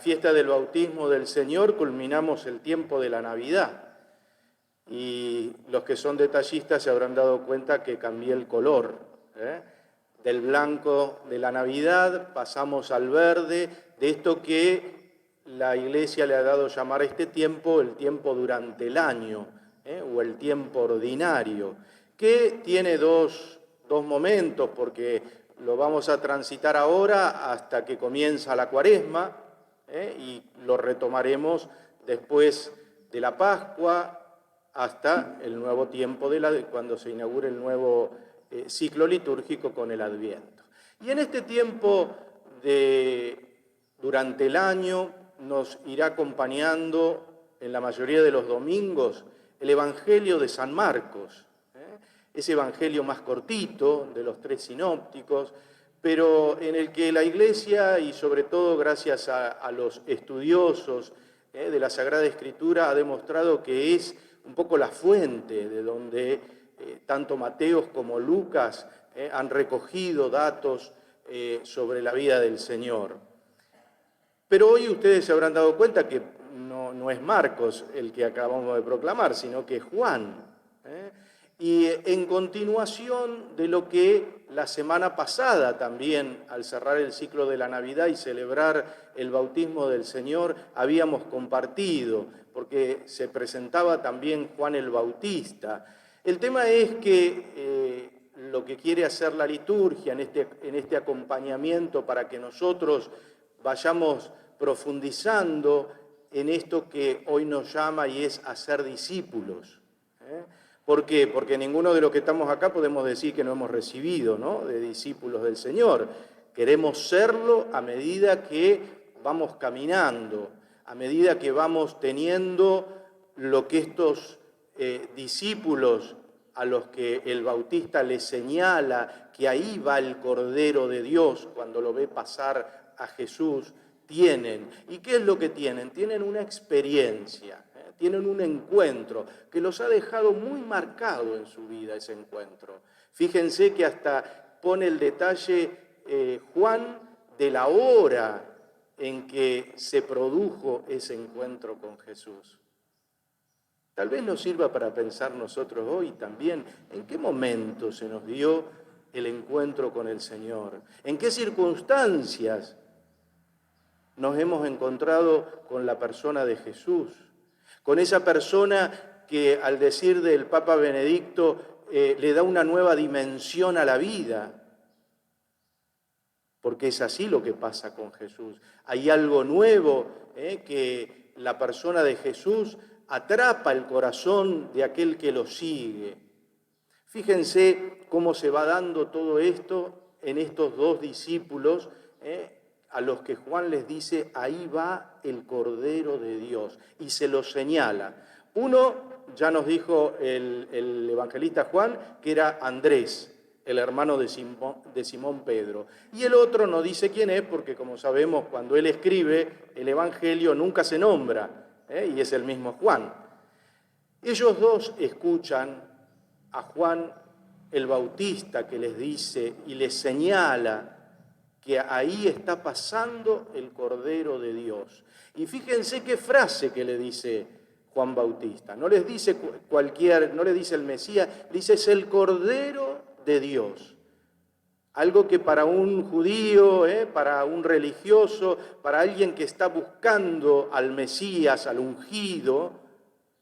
Fiesta del bautismo del Señor, culminamos el tiempo de la Navidad. Y los que son detallistas se habrán dado cuenta que cambié el color. Del blanco de la Navidad pasamos al verde, de esto que la Iglesia le ha dado llamar a este tiempo el tiempo durante el año, o el tiempo ordinario, que tiene dos momentos, porque lo vamos a transitar ahora hasta que comienza la Cuaresma, y lo retomaremos después de la Pascua hasta el nuevo tiempo, cuando se inaugure el nuevo ciclo litúrgico con el Adviento. Y en este tiempo durante el año nos irá acompañando en la mayoría de los domingos el Evangelio de San Marcos, ese Evangelio más cortito de los tres sinópticos, pero en el que la Iglesia, y sobre todo gracias a los estudiosos de la Sagrada Escritura, ha demostrado que es un poco la fuente de donde tanto Mateo como Lucas han recogido datos sobre la vida del Señor. Pero hoy ustedes se habrán dado cuenta que no es Marcos el que acabamos de proclamar, sino que es Juan. Y en continuación de lo que la semana pasada también, al cerrar el ciclo de la Navidad y celebrar el bautismo del Señor, habíamos compartido, porque se presentaba también Juan el Bautista. El tema es que lo que quiere hacer la liturgia en este acompañamiento para que nosotros vayamos profundizando en esto que hoy nos llama y es hacer discípulos. ¿Por qué? Porque ninguno de los que estamos acá podemos decir que no hemos recibido, ¿no?, de discípulos del Señor. Queremos serlo a medida que vamos caminando, a medida que vamos teniendo lo que estos discípulos a los que el Bautista les señala que ahí va el Cordero de Dios cuando lo ve pasar a Jesús, tienen. ¿Y qué es lo que tienen? Tienen una experiencia. Tienen un encuentro que los ha dejado muy marcado en su vida, ese encuentro. Fíjense que hasta pone el detalle Juan de la hora en que se produjo ese encuentro con Jesús. Tal vez nos sirva para pensar nosotros hoy también en qué momento se nos dio el encuentro con el Señor, en qué circunstancias nos hemos encontrado con la persona de Jesús. Con esa persona que, al decir del Papa Benedicto, le da una nueva dimensión a la vida, porque es así lo que pasa con Jesús. Hay algo nuevo, que la persona de Jesús atrapa el corazón de aquel que lo sigue. Fíjense cómo se va dando todo esto en estos dos discípulos, a los que Juan les dice, ahí va el Cordero de Dios, y se lo señala. Uno, ya nos dijo el evangelista Juan, que era Andrés, el hermano de Simón Pedro. Y el otro no dice quién es, porque como sabemos, cuando él escribe el Evangelio nunca se nombra, y es el mismo Juan. Ellos dos escuchan a Juan el Bautista que les dice y les señala que ahí está pasando el Cordero de Dios. Y fíjense qué frase que le dice Juan Bautista. No les dice no le dice el Mesías, dice es el Cordero de Dios. Algo que para un judío, para un religioso, para alguien que está buscando al Mesías, al ungido,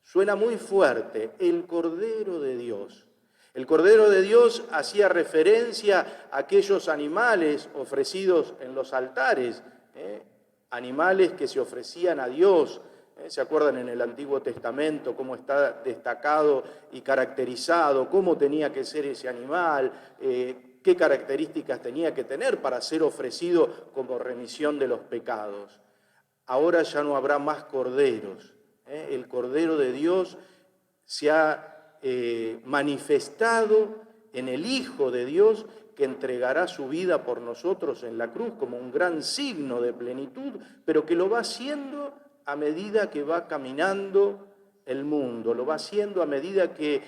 suena muy fuerte, el Cordero de Dios. El Cordero de Dios hacía referencia a aquellos animales ofrecidos en los altares, animales que se ofrecían a Dios. ¿Se acuerdan en el Antiguo Testamento cómo está destacado y caracterizado, cómo tenía que ser ese animal, qué características tenía que tener para ser ofrecido como remisión de los pecados? Ahora ya no habrá más corderos. El Cordero de Dios se ha manifestado en el Hijo de Dios, que entregará su vida por nosotros en la cruz como un gran signo de plenitud, pero que lo va haciendo a medida que va caminando el mundo, lo va haciendo a medida que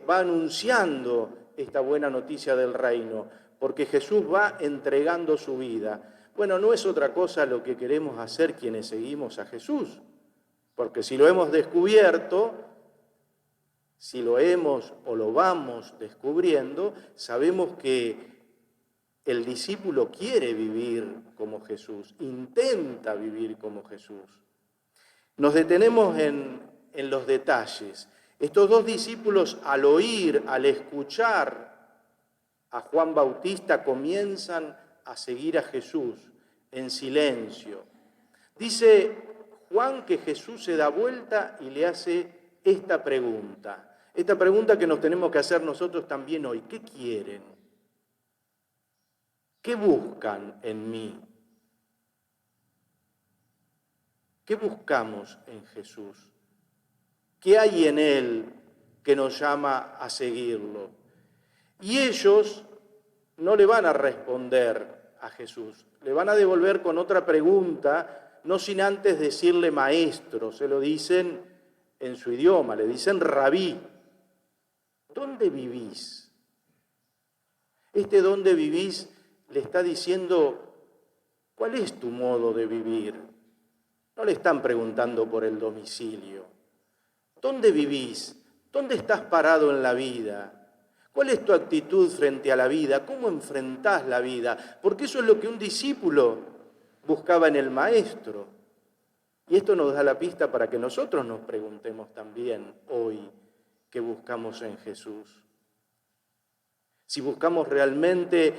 va anunciando esta buena noticia del reino, porque Jesús va entregando su vida. Bueno, no es otra cosa lo que queremos hacer quienes seguimos a Jesús, porque si lo hemos descubierto, si lo hemos o lo vamos descubriendo, sabemos que el discípulo quiere vivir como Jesús, intenta vivir como Jesús. Nos detenemos en los detalles. Estos dos discípulos, al oír, al escuchar a Juan Bautista, comienzan a seguir a Jesús en silencio. Dice Juan que Jesús se da vuelta y le hace esta pregunta que nos tenemos que hacer nosotros también hoy. ¿Qué quieren? ¿Qué buscan en mí? ¿Qué buscamos en Jesús? ¿Qué hay en Él que nos llama a seguirlo? Y ellos no le van a responder a Jesús, le van a devolver con otra pregunta, no sin antes decirle maestro, se lo dicen en su idioma, le dicen rabí. ¿Dónde vivís? Este ¿dónde vivís? Le está diciendo, ¿cuál es tu modo de vivir? No le están preguntando por el domicilio. ¿Dónde vivís? ¿Dónde estás parado en la vida? ¿Cuál es tu actitud frente a la vida? ¿Cómo enfrentás la vida? Porque eso es lo que un discípulo buscaba en el maestro. Y esto nos da la pista para que nosotros nos preguntemos también hoy qué buscamos en Jesús. Si buscamos realmente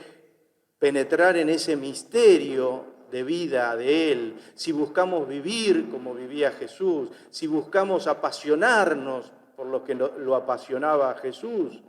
penetrar en ese misterio de vida de Él, si buscamos vivir como vivía Jesús, si buscamos apasionarnos por lo que lo apasionaba a Jesús,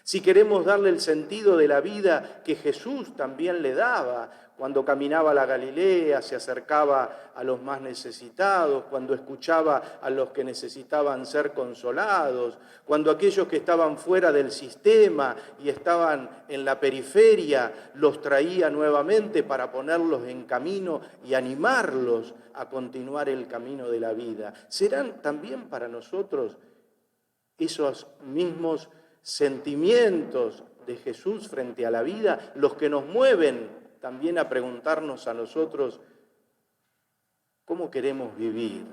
si queremos darle el sentido de la vida que Jesús también le daba, cuando caminaba a la Galilea, se acercaba a los más necesitados, cuando escuchaba a los que necesitaban ser consolados, cuando aquellos que estaban fuera del sistema y estaban en la periferia, los traía nuevamente para ponerlos en camino y animarlos a continuar el camino de la vida. ¿Serán también para nosotros esos mismos sentimientos de Jesús frente a la vida los que nos mueven también a preguntarnos a nosotros cómo queremos vivir?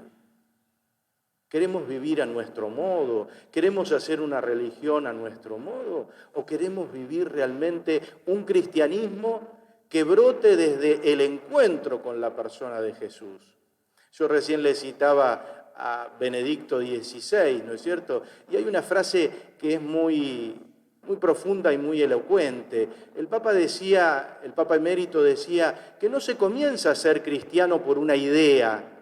¿Queremos vivir a nuestro modo? ¿Queremos hacer una religión a nuestro modo? ¿O queremos vivir realmente un cristianismo que brote desde el encuentro con la persona de Jesús? Yo recién le citaba a Benedicto XVI, ¿no es cierto? Y hay una frase que es muy profunda y muy elocuente. El Papa emérito decía que no se comienza a ser cristiano por una idea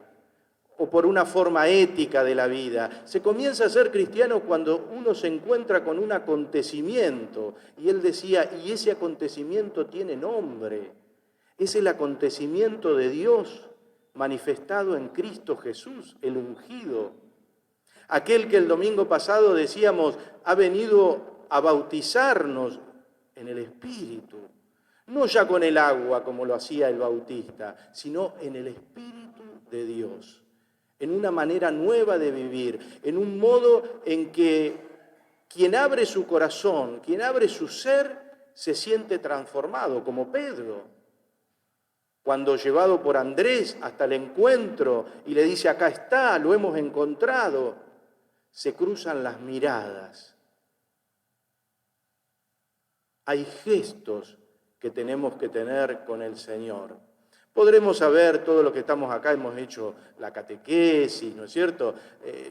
o por una forma ética de la vida. Se comienza a ser cristiano cuando uno se encuentra con un acontecimiento. Y él decía, y ese acontecimiento tiene nombre. Es el acontecimiento de Dios manifestado en Cristo Jesús, el ungido. Aquel que el domingo pasado decíamos ha venido a bautizarnos en el Espíritu, no ya con el agua como lo hacía el Bautista, sino en el Espíritu de Dios, en una manera nueva de vivir, en un modo en que quien abre su corazón, quien abre su ser, se siente transformado, como Pedro, cuando llevado por Andrés hasta el encuentro y le dice, acá está, lo hemos encontrado, se cruzan las miradas. Hay gestos que tenemos que tener con el Señor. Podremos saber, todos los que estamos acá hemos hecho la catequesis, ¿no es cierto?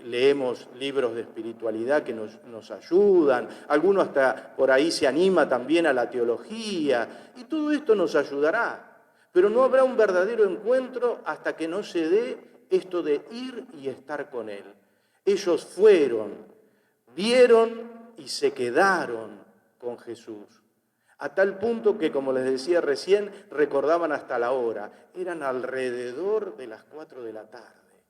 Leemos libros de espiritualidad que nos ayudan, algunos hasta por ahí se anima también a la teología, y todo esto nos ayudará. Pero no habrá un verdadero encuentro hasta que no se dé esto de ir y estar con Él. Ellos fueron, vieron y se quedaron con Jesús. A tal punto que, como les decía recién, recordaban hasta la hora. Eran alrededor de las 4 de la tarde,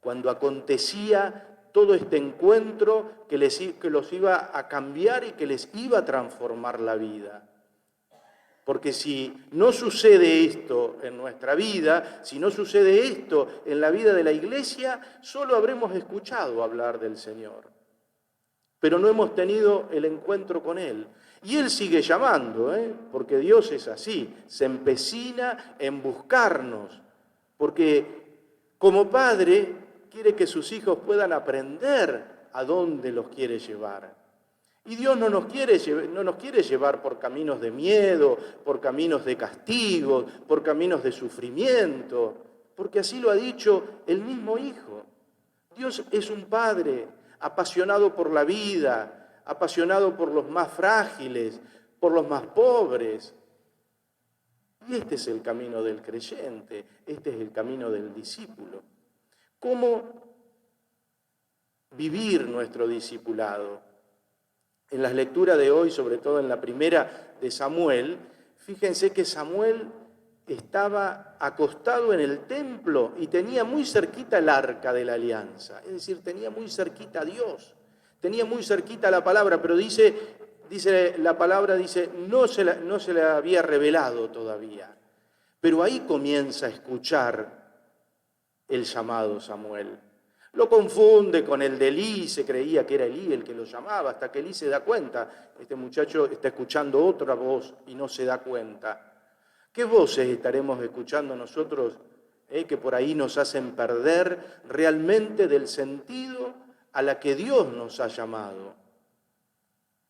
cuando acontecía todo este encuentro que los iba a cambiar y que les iba a transformar la vida. Porque si no sucede esto en nuestra vida, si no sucede esto en la vida de la Iglesia, solo habremos escuchado hablar del Señor, pero no hemos tenido el encuentro con Él. Y Él sigue llamando, porque Dios es así, se empecina en buscarnos, porque como Padre quiere que sus hijos puedan aprender a dónde los quiere llevar. Y Dios no nos quiere llevar por caminos de miedo, por caminos de castigo, por caminos de sufrimiento, porque así lo ha dicho el mismo Hijo. Dios es un Padre apasionado por la vida, apasionado por los más frágiles, por los más pobres. Y este es el camino del creyente, este es el camino del discípulo. ¿Cómo vivir nuestro discipulado? En las lecturas de hoy, sobre todo en la primera de Samuel, fíjense que Samuel estaba acostado en el templo y tenía muy cerquita el arca de la alianza, es decir, tenía muy cerquita a Dios, tenía muy cerquita la palabra, pero dice la palabra, no se le había revelado todavía. Pero ahí comienza a escuchar el llamado Samuel. Lo confunde con el de Elí, se creía que era Elí el que lo llamaba, hasta que Elí se da cuenta. Este muchacho está escuchando otra voz y no se da cuenta. ¿Qué voces estaremos escuchando nosotros que por ahí nos hacen perder realmente del sentido a la que Dios nos ha llamado?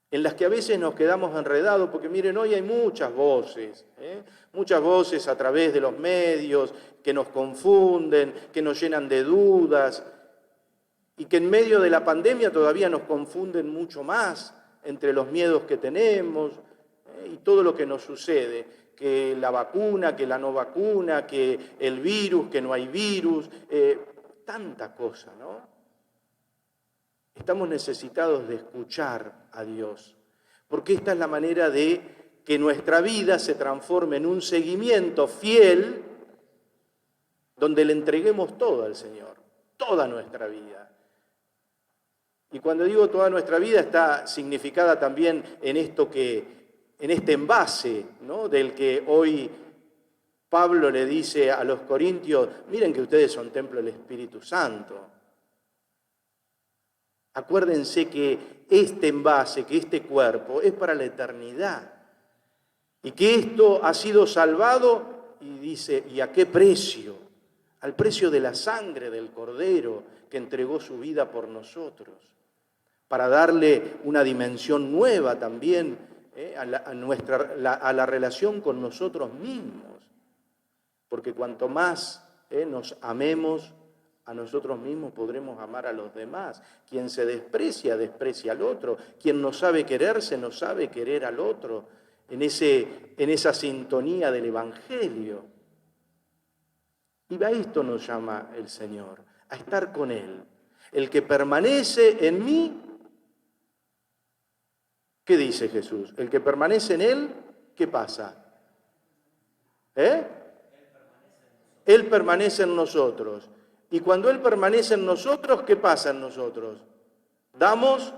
En las que a veces nos quedamos enredados, porque miren, hoy hay muchas voces a través de los medios que nos confunden, que nos llenan de dudas, y que en medio de la pandemia todavía nos confunden mucho más entre los miedos que tenemos y todo lo que nos sucede, que la vacuna, que la no vacuna, que el virus, que no hay virus, tanta cosa, ¿no? Estamos necesitados de escuchar a Dios, porque esta es la manera de que nuestra vida se transforme en un seguimiento fiel, donde le entreguemos todo al Señor, toda nuestra vida. Y cuando digo toda nuestra vida está significada también en este envase, ¿no? Del que hoy Pablo le dice a los corintios, miren que ustedes son templo del Espíritu Santo. Acuérdense que este envase, que este cuerpo es para la eternidad. Y que esto ha sido salvado, y dice, ¿y a qué precio? Al precio de la sangre del Cordero que entregó su vida por nosotros, para darle una dimensión nueva también a la relación con nosotros mismos. Porque cuanto más nos amemos a nosotros mismos, podremos amar a los demás. Quien se desprecia, desprecia al otro. Quien no sabe quererse, no sabe querer al otro. En esa sintonía del Evangelio. Y a esto nos llama el Señor, a estar con Él. El que permanece en mí, ¿qué dice Jesús? El que permanece en Él, ¿qué pasa? Él permanece en nosotros. Y cuando Él permanece en nosotros, ¿qué pasa en nosotros? Damos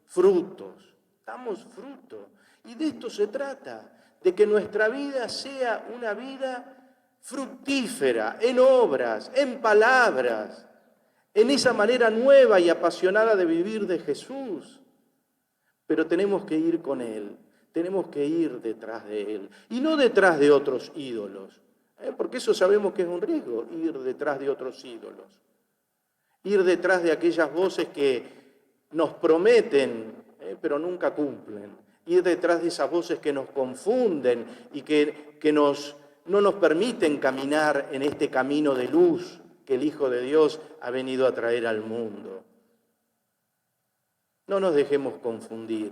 frutos. Damos fruto. Y de esto se trata, de que nuestra vida sea una vida fructífera, en obras, en palabras, en esa manera nueva y apasionada de vivir de Jesús. Pero tenemos que ir con Él, tenemos que ir detrás de Él, y no detrás de otros ídolos, porque eso sabemos que es un riesgo, ir detrás de otros ídolos, ir detrás de aquellas voces que nos prometen, pero nunca cumplen, ir detrás de esas voces que nos confunden y que no nos permiten caminar en este camino de luz que el Hijo de Dios ha venido a traer al mundo. No nos dejemos confundir,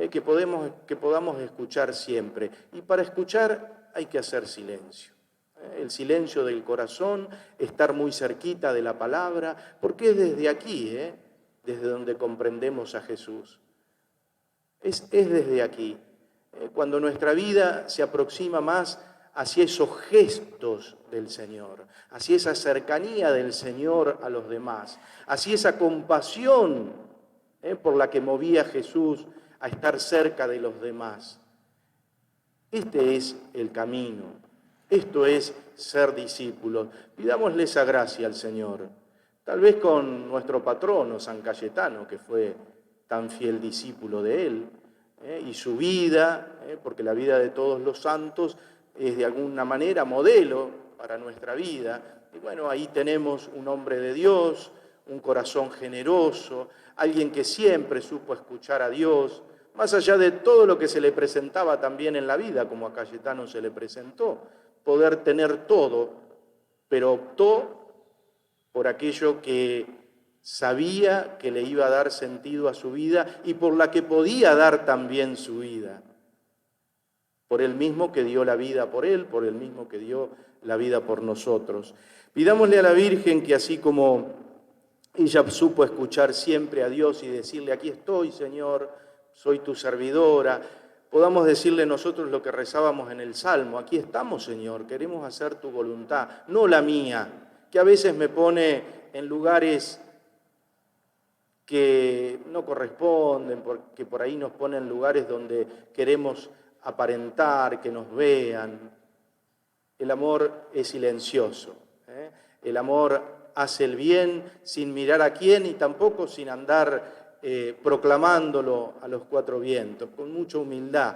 que podamos escuchar siempre. Y para escuchar hay que hacer silencio. El silencio del corazón, estar muy cerquita de la palabra, porque es desde aquí, desde donde comprendemos a Jesús. Es desde aquí, cuando nuestra vida se aproxima más hacia esos gestos del Señor, hacia esa cercanía del Señor a los demás, hacia esa compasión por la que movía Jesús a estar cerca de los demás. Este es el camino, esto es ser discípulos. Pidámosle esa gracia al Señor, tal vez con nuestro patrono San Cayetano, que fue tan fiel discípulo de Él, y su vida, porque la vida de todos los santos es de alguna manera modelo para nuestra vida. Y bueno, ahí tenemos un hombre de Dios, un corazón generoso, alguien que siempre supo escuchar a Dios, más allá de todo lo que se le presentaba también en la vida, como a Cayetano se le presentó, poder tener todo, pero optó por aquello que sabía que le iba a dar sentido a su vida y por la que podía dar también su vida. Por el mismo que dio la vida por él, por el mismo que dio la vida por nosotros. Pidámosle a la Virgen que así como ella supo escuchar siempre a Dios y decirle, aquí estoy, Señor, soy tu servidora, podamos decirle nosotros lo que rezábamos en el Salmo, aquí estamos, Señor, queremos hacer tu voluntad, no la mía, que a veces me pone en lugares que no corresponden, porque por ahí nos pone en lugares donde queremos aparentar, que nos vean. El amor es silencioso, El amor hace el bien sin mirar a quién y tampoco sin andar proclamándolo a los cuatro vientos, con mucha humildad.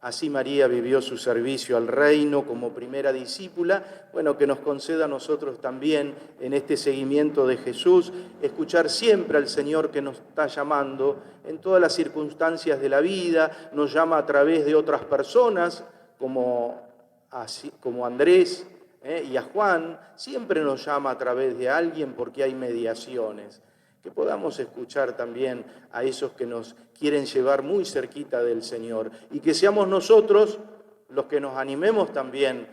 Así María vivió su servicio al reino como primera discípula. Bueno, que nos conceda a nosotros también en este seguimiento de Jesús, escuchar siempre al Señor que nos está llamando en todas las circunstancias de la vida, nos llama a través de otras personas como Andrés y a Juan, siempre nos llama a través de alguien porque hay mediaciones. Que podamos escuchar también a esos que nos quieren llevar muy cerquita del Señor y que seamos nosotros los que nos animemos también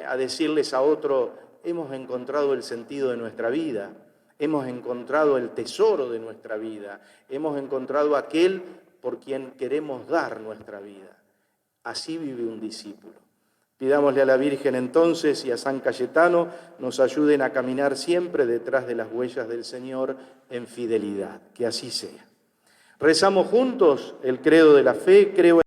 a decirles a otro, hemos encontrado el sentido de nuestra vida, hemos encontrado el tesoro de nuestra vida, hemos encontrado aquel por quien queremos dar nuestra vida. Así vive un discípulo. Pidámosle a la Virgen entonces y a San Cayetano nos ayuden a caminar siempre detrás de las huellas del Señor en fidelidad. Que así sea. Rezamos juntos el credo de la fe, creo